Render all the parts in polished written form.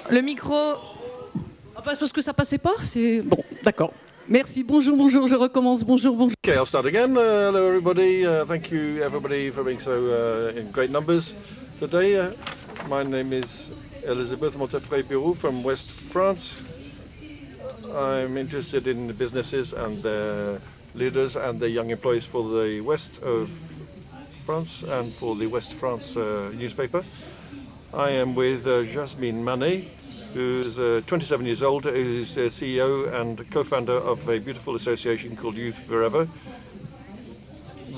le micro. Ah bah, parce que ça passait pas, c'est bon, d'accord. Merci, bonjour, bonjour, je recommence, bonjour, bonjour. Okay, I'll start again. Hello everybody, thank you everybody for being so in great numbers today. My name is Elisabeth MONTAUFRAY-BUREAU from West France. I'm interested in the businesses and their leaders and their young employees for the west of France and for the West France newspaper. I am with Jasmine MANET, who's 27 years old, who's CEO and co-founder of a beautiful association called Youth Forever,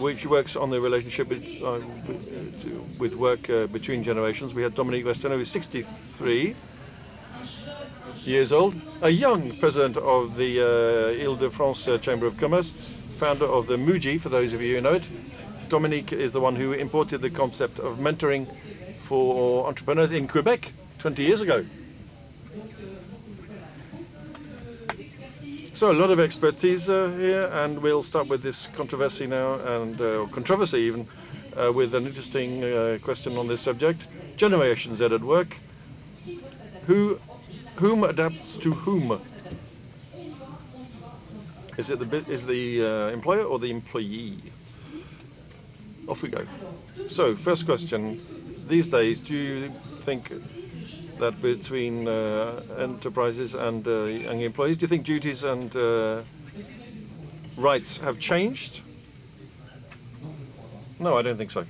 which works on the relationship with work between generations. We had Dominique, who's 63 years old, a young president of the Île-de-France Chamber of Commerce, founder of the MUJI, for those of you who know it. Dominique is the one who imported the concept of mentoring for entrepreneurs in Quebec 20 years ago. So a lot of expertise here, and we'll start with this controversy now, and controversy even, with an interesting question on this subject. Generation Z at work. Whom adapts to whom? Is it the employer or the employee? Off we go. So first question. These days, do you think that between enterprises and young employees, do you think duties and rights have changed? No, I don't think so.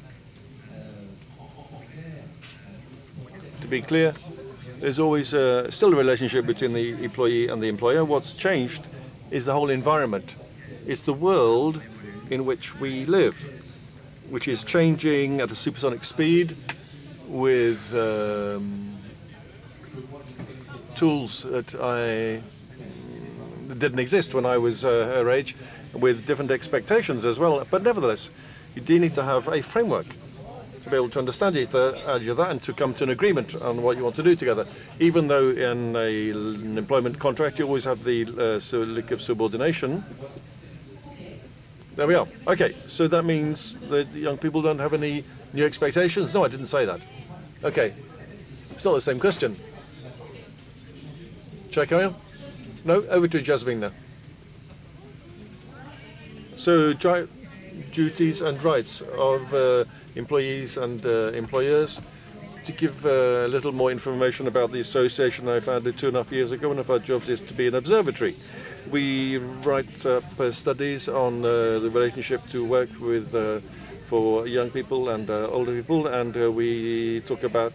To be clear, there's always still a relationship between the employee and the employer. What's changed is the whole environment. It's the world in which we live, which is changing at a supersonic speed with tools that didn't exist when I was her age, with different expectations as well. But nevertheless, you do need to have a framework to be able to understand each other and to come to an agreement on what you want to do together. Even though in an employment contract you always have the link of subordination. There we are. Okay, so that means that young people don't have any new expectations? No, I didn't say that. Okay, it's not the same question. Shall I carry on? No, over to Jasmine now. So, duties and rights of employees and employers. To give a little more information about the association I founded 2.5 years ago, one of our jobs is to be an observatory. We write up studies on the relationship to work with for young people and older people, and we talk about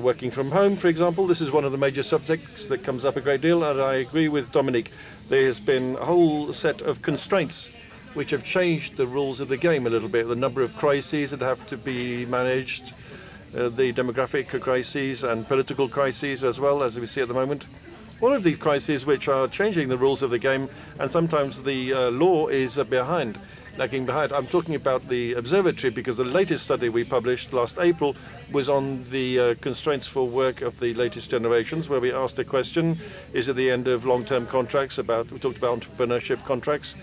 working from home, for example. This is one of the major subjects that comes up a great deal, and I agree with Dominique. There has been a whole set of constraints which have changed the rules of the game a little bit. The number of crises that have to be managed, the demographic crises and political crises as well, as we see at the moment. All of these crises which are changing the rules of the game, and sometimes the law is lagging behind. I'm talking about the observatory because the latest study we published last April was on the constraints for work of the latest generations, where we asked the question, is it the end of long-term contracts? We talked about entrepreneurship contracts.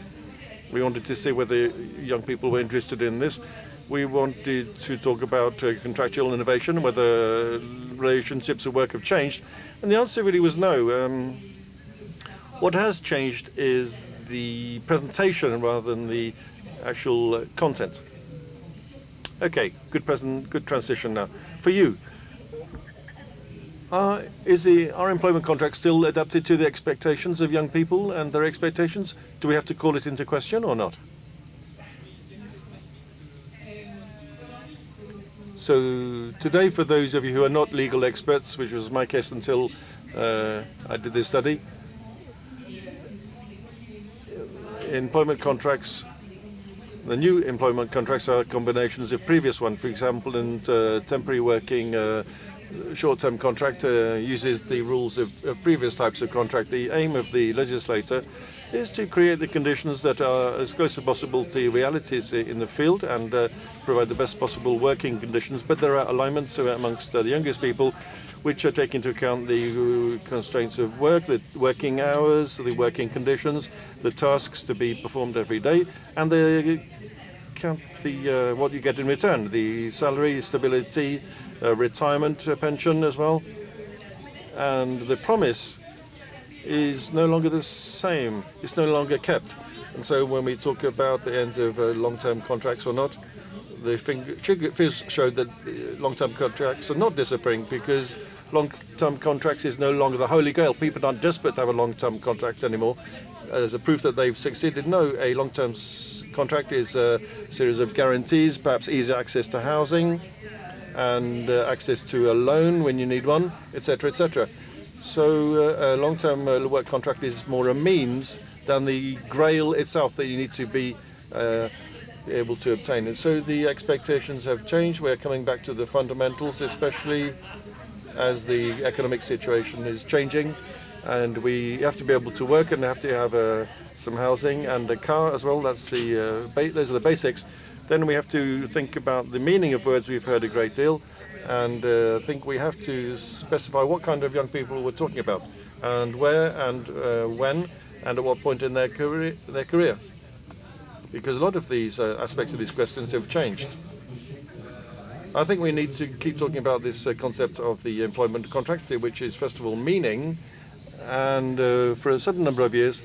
We wanted to see whether young people were interested in this. We wanted to talk about contractual innovation, whether relationships at work have changed. And the answer really was no. What has changed is the presentation rather than the actual content. Okay, good transition now. For you, are employment contract still adapted to the expectations of young people and their expectations? Do we have to call it into question or not? So today, for those of you who are not legal experts, which was my case until I did this study, employment contracts, the new employment contracts are combinations of previous one. For example, in temporary working, short-term contract uses the rules of previous types of contract. The aim of the legislator is to create the conditions that are as close as possible to realities in the field and provide the best possible working conditions. But there are alignments amongst the youngest people which take into account the constraints of work, the working hours, the working conditions, the tasks to be performed every day, and they count the what you get in return, the salary, stability, retirement pension as well. and the promise is no longer the same. It's no longer kept. And so when we talk about the end of long-term contracts or not, the figures showed that long-term contracts are not disappearing because long-term contracts is no longer the holy grail. People aren't desperate to have a long-term contract anymore. As a proof that they've succeeded, no, a long-term contract is a series of guarantees, perhaps easier access to housing and access to a loan when you need one, etc., etc. So a long-term work contract is more a means than the grail itself that you need to be able to obtain. And so the expectations have changed. We're coming back to the fundamentals, especially as the economic situation is changing. And we have to be able to work and have to have some housing and a car as well. That's those are the basics. Then we have to think about the meaning of words we've heard a great deal, and think we have to specify what kind of young people we're talking about, and where, and when, and at what point in their career. Because a lot of these aspects of these questions have changed. I think we need to keep talking about this concept of the employment contract, which is first of all meaning, and for a certain number of years,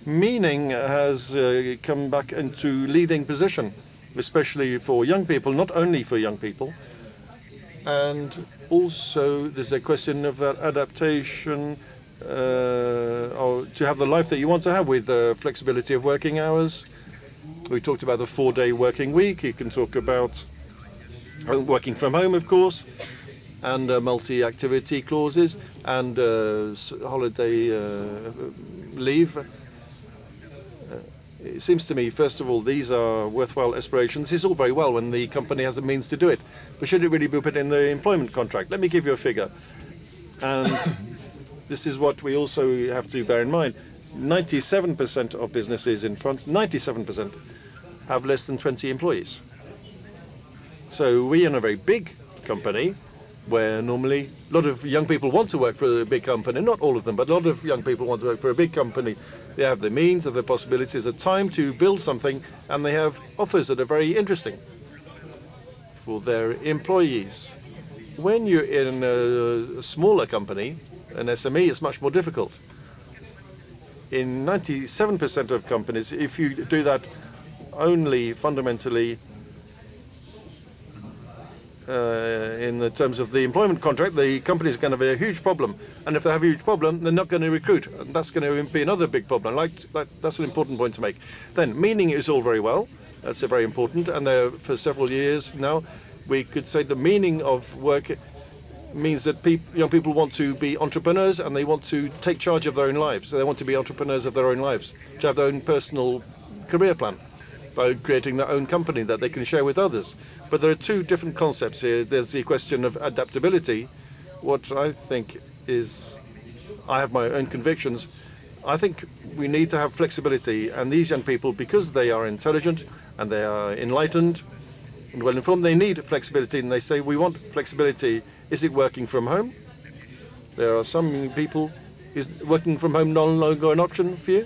meaning has come back into leading position, especially for young people, not only for young people. And also there's a question of that adaptation or to have the life that you want to have with flexibility of working hours. We talked about the 4-day working week. You can talk about working from home, of course, and multi-activity clauses and holiday leave. It seems to me, first of all, these are worthwhile aspirations. This is all very well when the company has the means to do it, but should it really be put in the employment contract? Let me give you a figure. And this is what we also have to bear in mind. 97% of businesses in France, 97%, have less than 20 employees. So we are a very big company where normally a lot of young people want to work for a big company. Not all of them, but a lot of young people want to work for a big company. They have the means, have the possibilities, the time to build something, and they have offers that are very interesting for their employees. When you're in a smaller company, an SME, it's much more difficult. In 97% of companies, if you do that only fundamentally in the terms of the employment contract, the company is going to have a huge problem. And if they have a huge problem, they're not going to recruit. And that's going to be another big problem. That's an important point to make. Then, meaning is all very well. That's very important. And for several years now, we could say the meaning of work means that young people want to be entrepreneurs and they want to take charge of their own lives. So they want to be entrepreneurs of their own lives, to have their own personal career plan by creating their own company that they can share with others. But there are two different concepts here. There's the question of adaptability. What I think is, I have my own convictions. I think we need to have flexibility, and these young people, because they are intelligent and they are enlightened and well informed, they need flexibility, and they say, we want flexibility. Is it working from home? There are some people, is working from home no longer an option for you?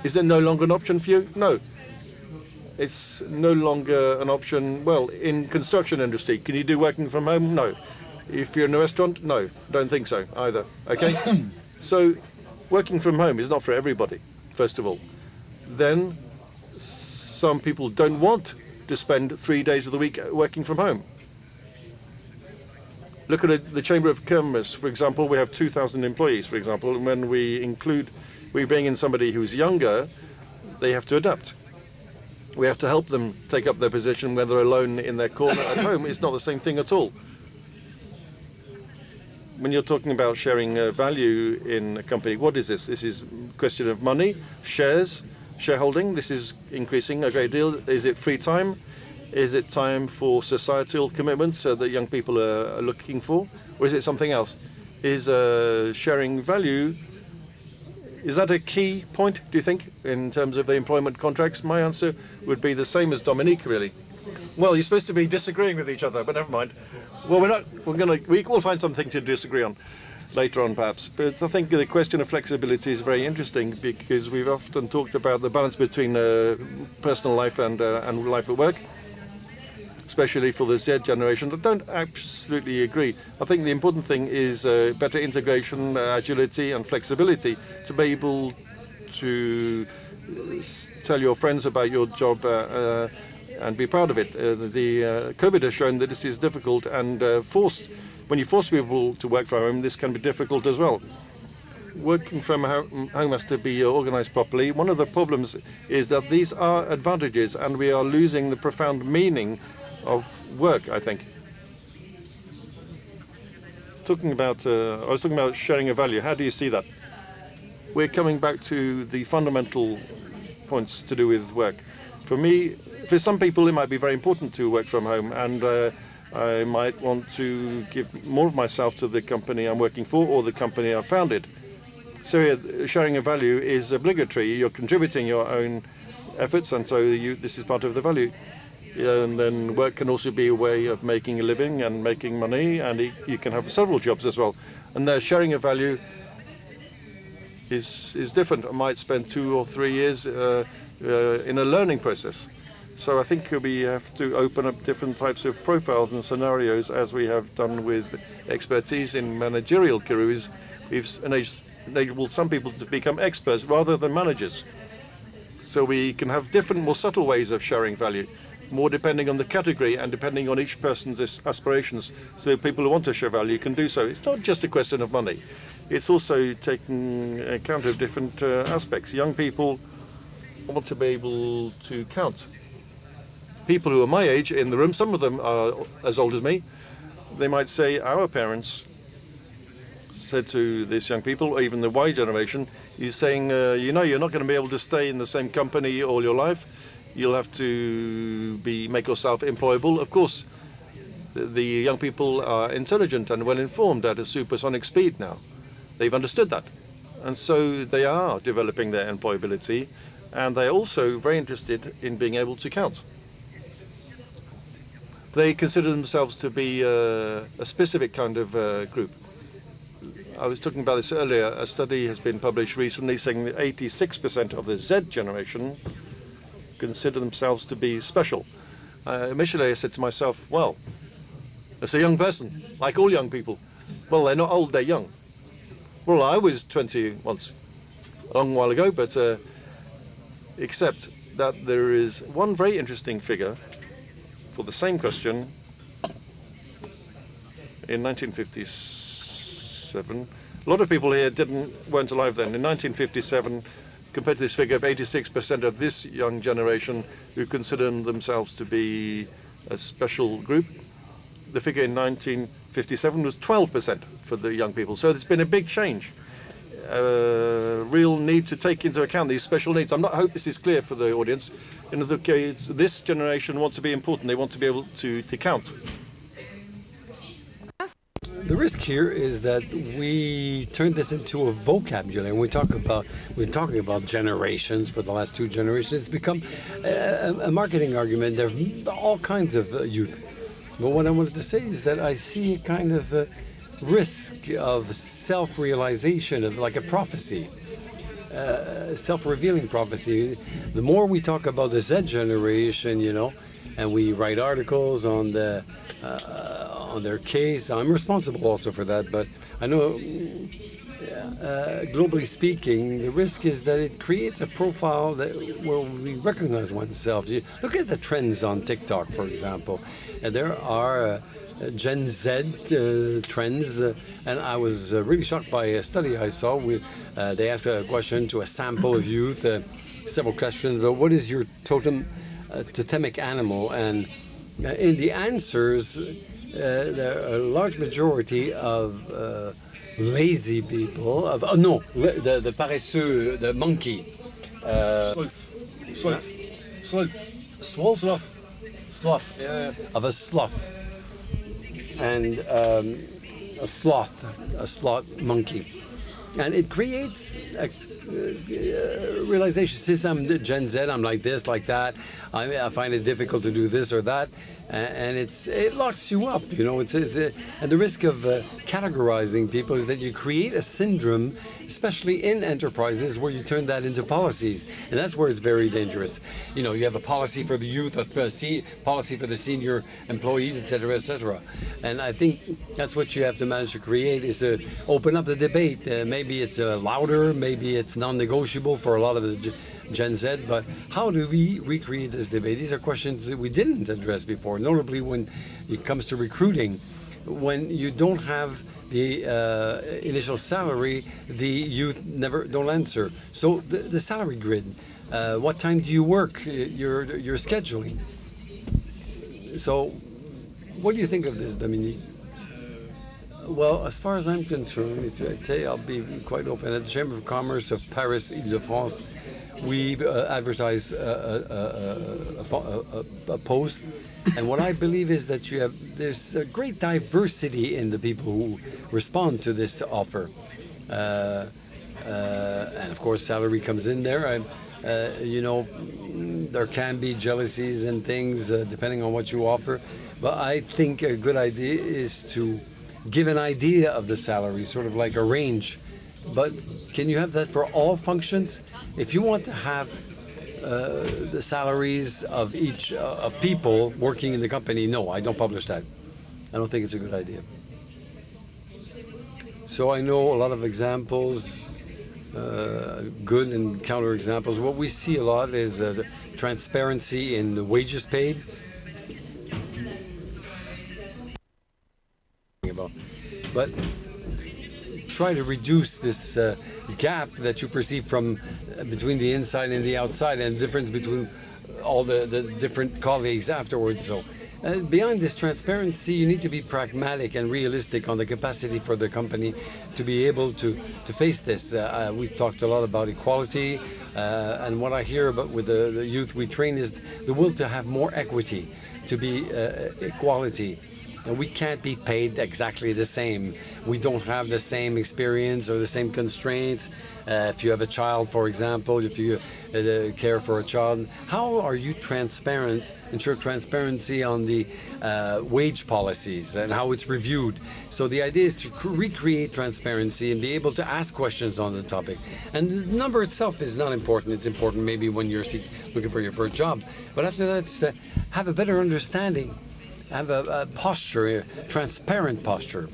Is it no longer an option for you? No. It's no longer an option. Well, in construction industry, can you do working from home? No. If you're in a restaurant, no. Don't think so either. Okay? So working from home is not for everybody, first of all. Then some people don't want to spend 3 days of the week working from home. Look at the Chamber of Commerce, for example. We have 2,000 employees, for example, and when we bring in somebody who's younger, they have to adapt. We have to help them take up their position when they're alone in their corner at home. It's not the same thing at all. When you're talking about sharing value in a company, what is this? This is a question of money, shares, shareholding. This is increasing a great deal. Is it free time? Is it time for societal commitments that young people are looking for? Or is it something else? Is sharing value, is that a key point, do you think, in terms of the employment contracts? My answer would be the same as Dominique, really. Well, you're supposed to be disagreeing with each other, but never mind. Well, we will find something to disagree on later on, perhaps. But I think the question of flexibility is very interesting because we've often talked about the balance between personal life and life at work. especially for the Z generation. I don't absolutely agree. I think the important thing is better integration, agility and flexibility to be able to tell your friends about your job and be proud of it. The COVID has shown that this is difficult, and when you force people to work from home, this can be difficult as well. Working from home has to be organized properly. One of the problems is that these are advantages, and we are losing the profound meaning of work, I think. I was talking about sharing a value. How do you see that? We're coming back to the fundamental points to do with work. For me, for some people, it might be very important to work from home, and I might want to give more of myself to the company I'm working for or the company I founded. So here, sharing a value is obligatory. You're contributing your own efforts, and so this is part of the value. And then work can also be a way of making a living and making money, and you can have several jobs as well. And sharing a value is different. I might spend 2 or 3 years in a learning process. So I think we have to open up different types of profiles and scenarios, as we have done with expertise in managerial careers. We've enabled some people to become experts rather than managers. So we can have different, more subtle ways of sharing value, more depending on the category and depending on each person's aspirations. So people who want to share value can do so. It's not just a question of money. It's also taking account of different aspects. Young people want to be able to count. People who are my age in the room, some of them are as old as me, they might say, our parents said to these young people, or even the Y generation, you're saying, you know, you're not going to be able to stay in the same company all your life. You'll have to make yourself employable. Of course, the young people are intelligent and well informed at a supersonic speed now. They've understood that. And so they are developing their employability, and they're also very interested in being able to count. They consider themselves to be a specific kind of group. I was talking about this earlier. A study has been published recently saying that 86% of the Z generation consider themselves to be special. Initially, I said to myself, well, it's a young person, like all young people. Well, they're not old, they're young. Well, I was 20 once, a long while ago, but except that there is one very interesting figure for the same question in 1957. A lot of people here weren't alive then. In 1957, compared to this figure of 86% of this young generation who consider themselves to be a special group, the figure in 1957 was 12% for the young people. So there's been a big change. Real need to take into account these special needs. I hope this is clear for the audience. In other case, this generation wants to be important. They want to be able to count. The risk here is that we turn this into a vocabulary. When we're talking about generations for the last 2 generations. It's become a marketing argument. There are all kinds of youth. But what I wanted to say is that I see a kind of risk of self-realization, of like a prophecy, self-revealing prophecy. The more we talk about the Z generation, you know, and we write articles on their case. I'm responsible also for that, but I know, globally speaking, the risk is that it creates a profile where we recognize oneself. You look at the trends on TikTok, for example. There are Gen Z trends, and I was really shocked by a study I saw. They asked a question to a sample of youth, several questions about what is your totemic animal, and in the answers, there are a large majority of lazy people, the paresseux, the monkey. Sloth. Yeah. Of a sloth. And a sloth monkey. And it creates a realization. Since I'm Gen Z, I'm like this, like that. I find it difficult to do this or that. And it locks you up, you know. And the risk of categorizing people is that you create a syndrome especially in enterprises where you turn that into policies. And that's where it's very dangerous. You know, you have a policy for the youth, a policy for the senior employees, etc., etc. And I think that's what you have to manage to create, is to open up the debate. Maybe it's louder, maybe it's non-negotiable for a lot of the Gen Z, but how do we recreate this debate? These are questions that we didn't address before, notably when it comes to recruiting. When you don't have the initial salary, the youth don't answer. So the salary grid, what time do you work, your scheduling. So what do you think of this, Dominique? Well, as far as I'm concerned, if I tell you, I'll be quite open. At the Chamber of Commerce of Paris, Île-de-France, we advertise a post, and what I believe is that there's a great diversity in the people who respond to this offer, and of course salary comes in there. You know, there can be jealousies and things depending on what you offer, but I think a good idea is to give an idea of the salary, sort of like a range. But can you have that for all functions? If you want to have the salaries of each of people working in the company, no, I don't publish that. I don't think it's a good idea. So I know a lot of examples, good and counter examples. What we see a lot is the transparency in the wages paid. But try to reduce this gap that you perceive from between the inside and the outside, and the difference between all the different colleagues afterwards. So beyond this transparency, you need to be pragmatic and realistic on the capacity for the company to be able to face this. We've talked a lot about equality, and what I hear about with the youth we train is the will to have more equity, to be equality. And we can't be paid exactly the same. We don't have the same experience or the same constraints. If you have a child, for example, if you care for a child, how are you transparent, ensure transparency on the wage policies and how it's reviewed? So the idea is to recreate transparency and be able to ask questions on the topic. And the number itself is not important. It's important maybe when you're looking for your first job. But after that, it's to have a better understanding, have a posture, a transparent posture.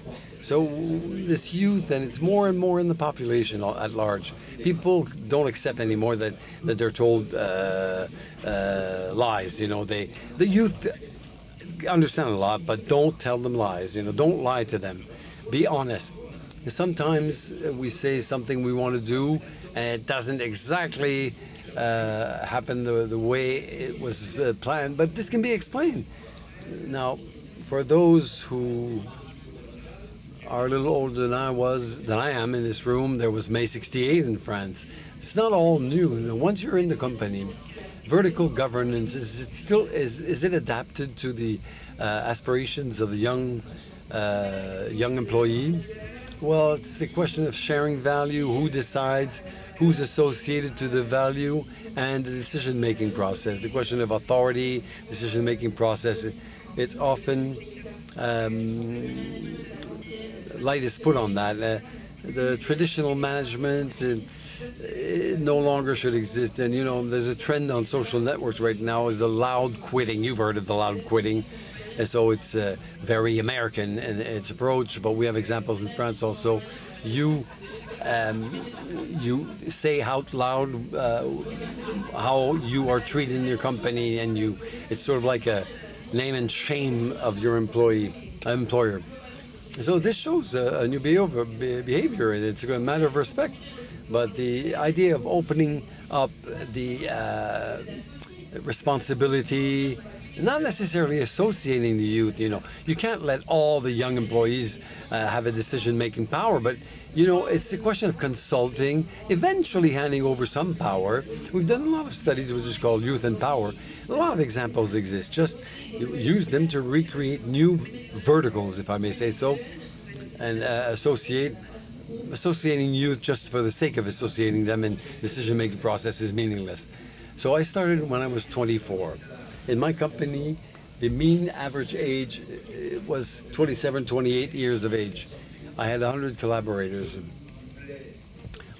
So this youth, and it's more and more in the population at large, people don't accept anymore that they're told lies. You know, the youth understand a lot, but don't tell them lies. You know, don't lie to them. Be honest. Sometimes we say something we want to do, and it doesn't exactly happen the way it was planned, but this can be explained. Now, for those who are a little older than I am in this room, there was May 68 in France. It's not all new. You know, once you're in the company, vertical governance is it adapted to the aspirations of the young employee? Well, it's the question of sharing value, who decides, who's associated to the value, and the decision-making process. The question of authority, decision-making process. It's often light is put on that. The traditional management no longer should exist. And you know, there's a trend on social networks right now is the loud quitting. You've heard of the loud quitting. And so it's very American in its approach, but we have examples in France also. You say out loud how you are treated in your company, and it's sort of like a name and shame of your employer. So this shows a new behavior, and it's a matter of respect. But the idea of opening up the responsibility, not necessarily associating the youth, you know, you can't let all the young employees have a decision-making power, but you know, it's a question of consulting, eventually handing over some power. We've done a lot of studies which is called Youth and Power. A lot of examples exist. Just use them to recreate new verticals, if I may say so, and associating youth just for the sake of associating them in decision-making process is meaningless. So I started when I was 24. In my company, the mean average age was 27, 28 years of age. I had 100 collaborators.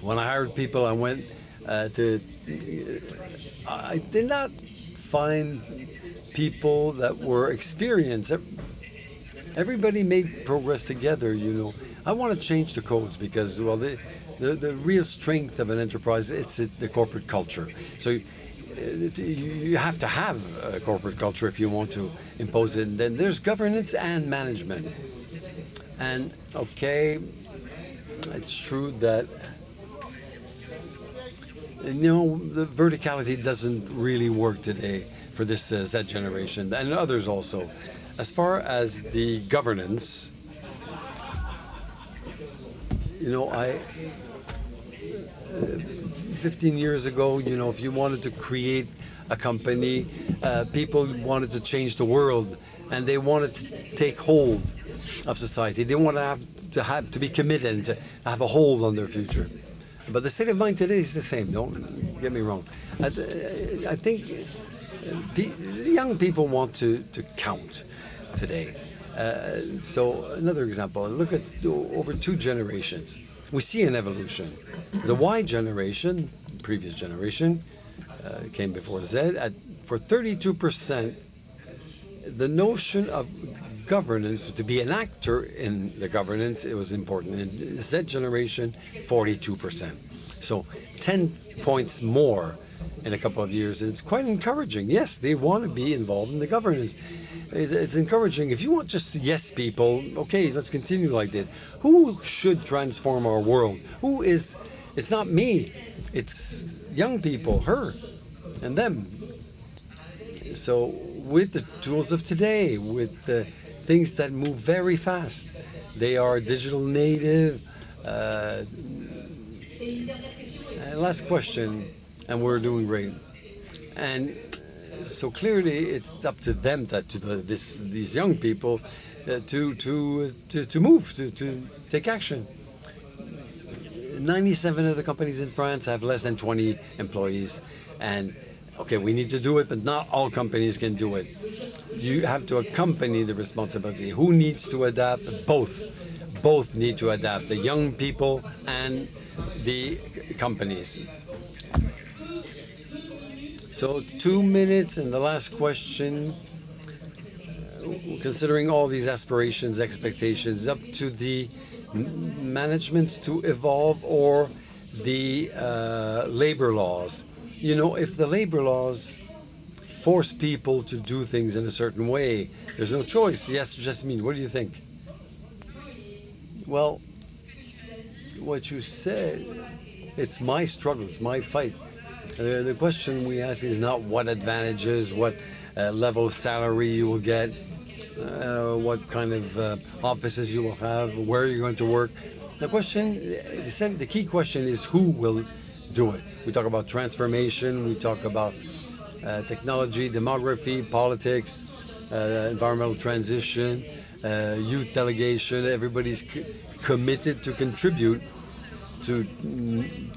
When I hired people, I went I did not find people that were experienced. Everybody made progress together, you know. I want to change the codes because, well, the real strength of an enterprise is the corporate culture. So you have to have a corporate culture if you want to impose it. And then there's governance and management. And okay, it's true that, you know, the verticality doesn't really work today for this Z generation and others also. As far as the governance, you know, 15 years ago, you know, if you wanted to create a company, people wanted to change the world and they wanted to take hold of society. They want to be committed and to have a hold on their future. But the state of mind today is the same. Don't get me wrong. I think young people want to count today. So another example, look at over 2 generations. We see an evolution. The Y generation, previous generation, came before Z. For 32%, the notion of governance, to be an actor in the governance, it was important. In the Z generation, 42%. So 10 points more in a couple of years. It's quite encouraging. Yes, they want to be involved in the governance. It's encouraging. If you want just yes people, okay, let's continue like this. Who should transform our world? Who is, it's not me, it's young people, her and them. So with the tools of today, with the things that move very fast, they are digital native. Last question, and we're doing great. And so clearly, it's up to them, these young people, to move, to take action. 97 of the companies in France have less than 20 employees, and okay, we need to do it, but not all companies can do it. You have to accompany the responsibility. Who needs to adapt? Both need to adapt, the young people and the companies. So 2 minutes, and the last question, considering all these aspirations, expectations, up to the management to evolve or the labor laws. You know, if the labor laws force people to do things in a certain way, there's no choice. Yes, Jasmine, what do you think? Well, what you said, it's my struggle, it's my fight. The question we ask is not what advantages, what level of salary you will get, what kind of offices you will have, where you're going to work. The question, the key question is who will do it. We talk about transformation, we talk about technology, demography, politics, environmental transition, youth delegation. Everybody's committed to contribute to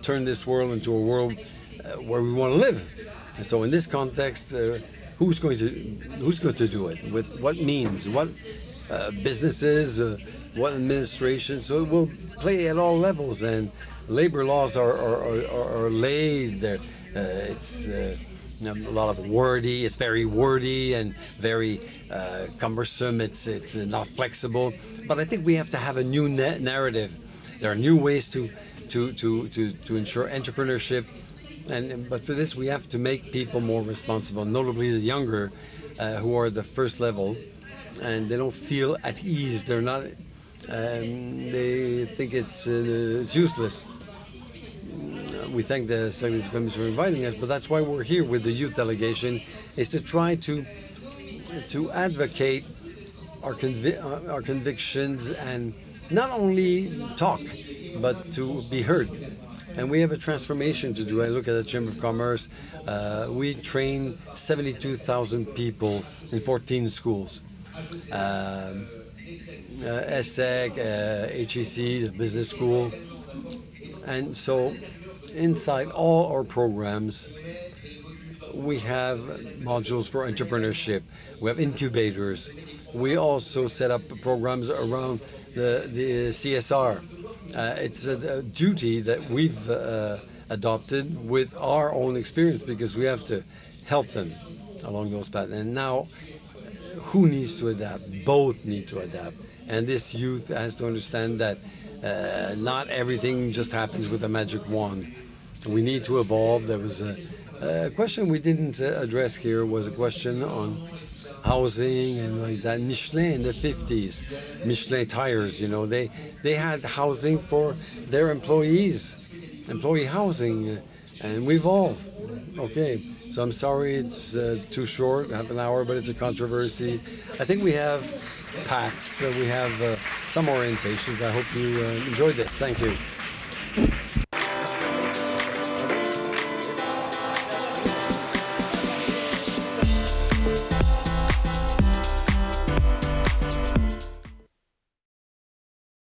turn this world into a world where we want to live. And so in this context, who's going to do it? With what means? What businesses? What administration? So it will play at all levels, and labor laws are laid there. It's a lot of wordy. It's very wordy and very cumbersome. It's not flexible. But I think we have to have a new narrative. There are new ways to ensure entrepreneurship. But for this, we have to make people more responsible, notably the younger, who are the first level, and they don't feel at ease. They're not. They think it's useless. We thank the Secretary of Commerce for inviting us, but that's why we're here with the youth delegation, is to try to advocate our convictions and not only talk, but to be heard. And we have a transformation to do. I look at the Chamber of Commerce. We train 72,000 people in 14 schools. ESSEC, HEC, the business school. And so inside all our programs, we have modules for entrepreneurship. We have incubators. We also set up programs around the CSR. it's a duty that we've adopted with our own experience, because we have to help them along those paths. And now, who needs to adapt? Both need to adapt. And this youth has to understand that not everything just happens with a magic wand. We need to evolve. There was a question we didn't address here, was a question on housing and like that. Michelin in the 50s, Michelin tires, you know, they had housing for their employees, employee housing, and we evolved. Okay, so I'm sorry it's too short, half an hour, but it's a controversy. I think we have paths, we have some orientations. I hope you enjoyed this. Thank you.